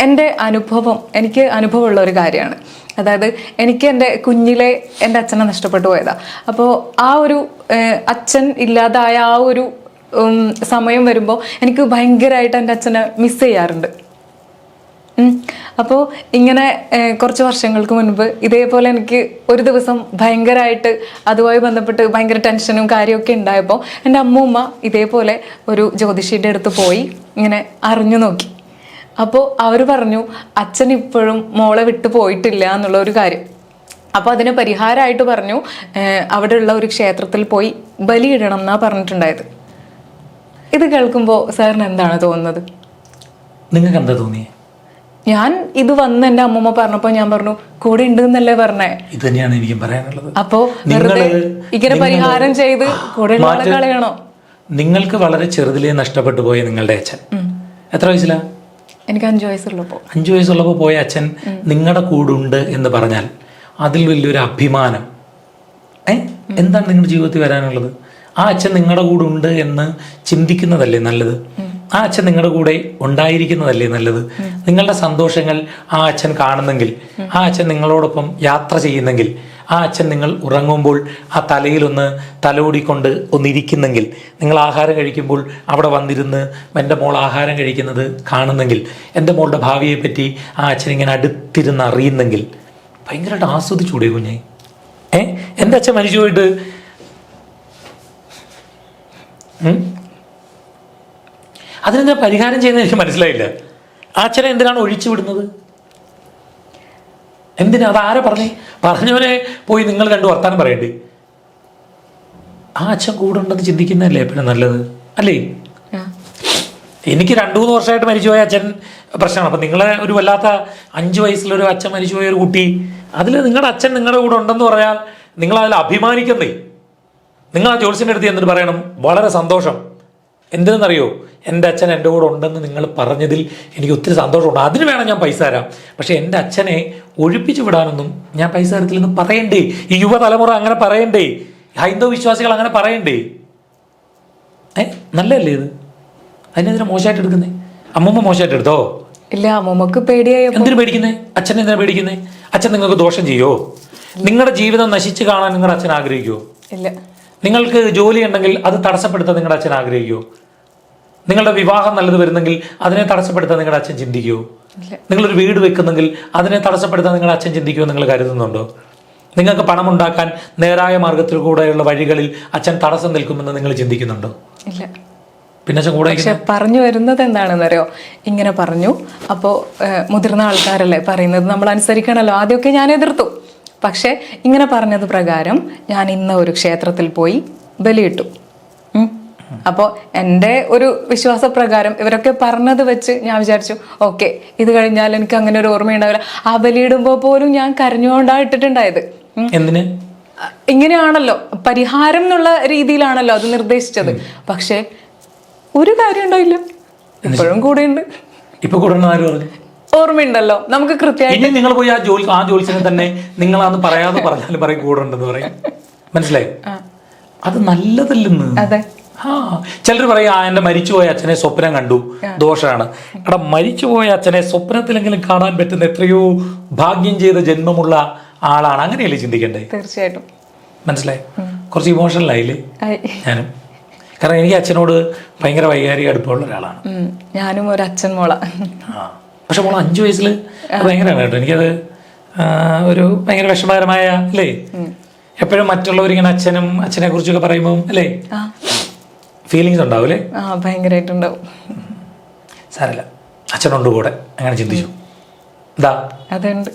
എനിക്ക് അനുഭവമുള്ള ഒരു കാര്യമാണ്. അതായത് എനിക്ക് എൻ്റെ കുഞ്ഞിലെ എൻ്റെ അച്ഛനെ നഷ്ടപ്പെട്ടു പോയതാ. അപ്പോൾ ആ ഒരു അച്ഛൻ ഇല്ലാതായ ആ ഒരു സമയം വരുമ്പോൾ എനിക്ക് ഭയങ്കരമായിട്ട് എൻ്റെ അച്ഛനെ മിസ് ചെയ്യാറുണ്ട്. അപ്പോൾ ഇങ്ങനെ കുറച്ച് വർഷങ്ങൾക്ക് മുൻപ് ഇതേപോലെ എനിക്ക് ഒരു ദിവസം ഭയങ്കരമായിട്ട് അതുമായി ബന്ധപ്പെട്ട് ഭയങ്കര ടെൻഷനും കാര്യമൊക്കെ ഉണ്ടായപ്പോൾ എൻ്റെ അമ്മൂമ്മ ഇതേപോലെ ഒരു ജ്യോതിഷിയുടെ അടുത്ത് പോയി ഇങ്ങനെ അറിഞ്ഞു നോക്കി. അപ്പോൾ അവർ പറഞ്ഞു അച്ഛൻ ഇപ്പോഴും മോളെ വിട്ടു പോയിട്ടില്ല എന്നുള്ള ഒരു കാര്യം. അപ്പോൾ അതിന് പരിഹാരമായിട്ട് പറഞ്ഞു അവിടെയുള്ള ഒരു ക്ഷേത്രത്തിൽ പോയി ബലിയിടണം എന്നാ പറഞ്ഞിട്ടുണ്ടായത്. ഇത് കേൾക്കുമ്പോൾ സാറിന് എന്താണ് തോന്നുന്നത്? നിങ്ങൾക്ക് എന്താ തോന്നിയേ? ഞാൻ ഇത് വന്ന് എൻ്റെ അമ്മൂമ്മ പറഞ്ഞപ്പോൾ ഞാൻ പറഞ്ഞു കൂടെ ഉണ്ട് എന്നല്ലേ പറഞ്ഞേ. ഇത് തന്നെയാണ് എനിക്കും പറയാനുള്ളത്. അപ്പോ ഇങ്ങനെ പരിഹാരം ചെയ്ത് കൂടെ കളയണോ? നിങ്ങൾക്ക് വളരെ ചെറുതിലേ നഷ്ടപ്പെട്ടു പോയ നിങ്ങളുടെ അച്ഛൻ എത്ര വയസ്സിലാ? എനിക്ക് 5 വയസ്സുള്ളപ്പോൾ. 5 വയസ്സുള്ളപ്പോൾ പോയ അച്ഛൻ നിങ്ങളുടെ കൂടുണ്ട് എന്ന് പറഞ്ഞാൽ അതിൽ വലിയൊരു അഭിമാനം. എന്താണ് നിങ്ങളുടെ ജീവിതത്തിൽ വരാനുള്ളത്? ആ അച്ഛൻ നിങ്ങളുടെ കൂടെ ഉണ്ട് എന്ന് ചിന്തിക്കുന്നതല്ലേ നല്ലത്? ആ അച്ഛൻ നിങ്ങളുടെ കൂടെ ഉണ്ടായിരിക്കുന്നതല്ലേ നല്ലത്? നിങ്ങളുടെ സന്തോഷങ്ങൾ ആ അച്ഛൻ കാണുന്നെങ്കിൽ, ആ അച്ഛൻ നിങ്ങളോടൊപ്പം യാത്ര ചെയ്യുന്നെങ്കിൽ, ആ അച്ഛൻ നിങ്ങൾ ഉറങ്ങുമ്പോൾ ആ തലയിലൊന്ന് തലോടിക്കൊണ്ട് ഒന്നിരിക്കുന്നെങ്കിൽ, നിങ്ങൾ ആഹാരം കഴിക്കുമ്പോൾ അവിടെ വന്നിരുന്ന് എൻ്റെ മോൾ ആഹാരം കഴിക്കുന്നത് കാണുന്നെങ്കിൽ, എൻ്റെ മോളുടെ ഭാവിയെ പറ്റി ആ അച്ഛൻ ഇങ്ങനെ അടുത്തിരുന്ന് അറിയുന്നെങ്കിൽ ഭയങ്കരമായിട്ട് ആസ്വദിച്ചൂടെ കുഞ്ഞെ? എൻ്റെ അച്ഛൻ മരിച്ചു പോയിട്ട് അതിനെന്താ പരിഹാരം ചെയ്യുന്നത് എനിക്ക് മനസ്സിലായില്ല. ആ അച്ഛനെ എന്തിനാണ് ഒഴിച്ചു വിടുന്നത്? എന്തിനാ? അത് ആരെ പറഞ്ഞവനെ പോയി നിങ്ങൾ 2 വർത്താനം പറയണ്ടേ? ആ അച്ഛൻ കൂടെ ഉണ്ടെന്ന് ചിന്തിക്കുന്നതല്ലേ എപ്പോഴും നല്ലത് അല്ലേ? എനിക്ക് 2-3 വർഷമായിട്ട് മരിച്ചുപോയ അച്ഛൻ പ്രശ്നമാണ്. അപ്പം നിങ്ങളെ ഒരു വല്ലാത്ത 5 വയസ്സിലൊരു അച്ഛൻ മരിച്ചുപോയ ഒരു കുട്ടി, അതിൽ നിങ്ങളുടെ അച്ഛൻ നിങ്ങളുടെ കൂടെ ഉണ്ടെന്ന് പറഞ്ഞാൽ നിങ്ങൾ അതിൽ അഭിമാനിക്കുന്നേ. നിങ്ങൾ ആ ജോത്സ്യൻ്റെ അടുത്ത് എന്നിട്ട് പറയണം വളരെ സന്തോഷം. എന്തെന്നറിയോ, എൻ്റെ അച്ഛൻ എൻ്റെ കൂടെ ഉണ്ടെന്ന് നിങ്ങൾ പറഞ്ഞതിൽ എനിക്ക് ഒത്തിരി സന്തോഷമുണ്ട്. അതിന് വേണം ഞാൻ പൈസ തരാം. പക്ഷെ എൻ്റെ അച്ഛനെ ഒഴിപ്പിച്ചു വിടാനൊന്നും ഞാൻ പൈസ തരത്തില്ലെന്ന് പറയണ്ടേ? ഈ യുവതലമുറ അങ്ങനെ പറയണ്ടേ? ഹൈന്ദവ വിശ്വാസികൾ അങ്ങനെ പറയണ്ടേ? നല്ലതല്ലേ ഇത്? അതിനെതിരെ മോശമായിട്ട് എടുക്കുന്നേ? അമ്മൂമ്മ മോശമായിട്ട് എടുത്തോ? ഇല്ല, അമ്മൂമ്മക്ക് പേടിയായി. എന്തിനു പേടിക്കുന്നേ? അച്ഛൻ എന്തിനാ പേടിക്കുന്നേ? അച്ഛൻ നിങ്ങൾക്ക് ദോഷം ചെയ്യോ? നിങ്ങളുടെ ജീവിതം നശിച്ചു കാണാൻ നിങ്ങളുടെ അച്ഛൻ ആഗ്രഹിക്കുമോ? ഇല്ല. നിങ്ങൾക്ക് ജോലി ഉണ്ടെങ്കിൽ അത് തടസ്സപ്പെടുത്താൻ നിങ്ങളുടെ അച്ഛൻ ആഗ്രഹിക്കുമോ? നിങ്ങളുടെ വിവാഹം നല്ലത് വരുന്നെങ്കിൽ അതിനെ തടസ്സപ്പെടുത്താൻ നിങ്ങളുടെ അച്ഛൻ ചിന്തിക്കുമോ? നിങ്ങളൊരു വീട് വെക്കുന്നെങ്കിൽ അതിനെ തടസ്സപ്പെടുത്താൻ നിങ്ങളുടെ അച്ഛൻ ചിന്തിക്കുമോ? നിങ്ങൾ കരുതുന്നുണ്ടോ? നിങ്ങൾക്ക് പണം ഉണ്ടാക്കാൻ നേരായ മാർഗത്തിൽ കൂടെയുള്ള വഴികളിൽ അച്ഛൻ തടസ്സം നിൽക്കുമെന്ന് നിങ്ങൾ ചിന്തിക്കുന്നുണ്ടോ? ഇല്ല. പിന്നെ അച്ഛൻ കൂടെ പറഞ്ഞു വരുന്നത് എന്താണെന്നറിയോ? ഇങ്ങനെ പറഞ്ഞു, അപ്പോൾ മുതിർന്ന ആൾക്കാരല്ലേ പറയുന്നത്, നമ്മൾ അനുസരിക്കണമല്ലോ. ആദ്യമൊക്കെ ഞാൻ എതിർത്തു. പക്ഷെ ഇങ്ങനെ പറഞ്ഞത് പ്രകാരം ഞാൻ ഇന്ന് ഒരു ക്ഷേത്രത്തിൽ പോയി ബലിയിട്ടു. അപ്പോൾ എൻ്റെ ഒരു വിശ്വാസപ്രകാരം ഇവരൊക്കെ പറഞ്ഞത് വെച്ച് ഞാൻ വിചാരിച്ചു ഓക്കെ, ഇത് കഴിഞ്ഞാൽ എനിക്ക് അങ്ങനെ ഒരു ഓർമ്മയുണ്ടാവില്ല. ആ ബലിയിടുമ്പോൾ പോലും ഞാൻ കരഞ്ഞുകൊണ്ടാണ് ഇട്ടിട്ടുണ്ടായത്. എന്തിന്? ഇങ്ങനെയാണല്ലോ പരിഹാരം എന്നുള്ള രീതിയിലാണല്ലോ അത് നിർദ്ദേശിച്ചത്. പക്ഷെ ഒരു കാര്യം ഉണ്ടായില്ല. ഇപ്പോഴും കൂടെയുണ്ട്. ഇപ്പൊ കൂടെ ആര് പറഞ്ഞു? ഓർമ്മയുണ്ടല്ലോ നമുക്ക് കൃത്യമായിട്ട്. നിങ്ങൾ പോയി ആ ജോലിസിനെ തന്നെ നിങ്ങൾ അന്ന് പറയാതെ പറഞ്ഞാലും പറയും കൂടെ ഉണ്ടെന്ന് പറയും. മനസ്സിലായി? അത് നല്ലതല്ലെന്ന്. അതെ. ചിലർ പറയും എൻ്റെ മരിച്ചുപോയ അച്ഛനെ സ്വപ്നം കണ്ടു, ദോഷമാണ്. എടാ, മരിച്ചുപോയ അച്ഛനെ സ്വപ്നത്തിലെങ്കിലും കാണാൻ പറ്റുന്ന എത്രയോ ഭാഗ്യം ചെയ്ത ജന്മമുള്ള ആളാണ്. അങ്ങനെയല്ലേ ചിന്തിക്കണ്ടേ? തീർച്ചയായിട്ടും. മനസ്സിലായി? കുറച്ച് ഇമോഷണലായില്ലേ ഞാനും? കാരണം എനിക്ക് അച്ഛനോട് ഭയങ്കര വൈകാരിക അടുപ്പമുള്ള ഒരാളാണ്. ഞാനും ഒരു അച്ഛൻ മോള. പക്ഷെ മോള് 5 വയസ്സിൽ ഭയങ്കരമാണ് കേട്ടോ. എനിക്കത് ഒരു ഭയങ്കര വിഷമകരമായ അല്ലേ? എപ്പോഴും മറ്റുള്ളവരിങ്ങനെ അച്ഛനെ കുറിച്ചൊക്കെ പറയുമ്പോൾ അല്ലേ ഫീലിങ്സ് ഉണ്ടാവും അല്ലേ? ഭയങ്കരമായിട്ടുണ്ടാവും. സാരല്ല, അച്ഛനുണ്ട് കൂടെ, അങ്ങനെ ചിന്തിച്ചു. ഇതാ അതുണ്ട്.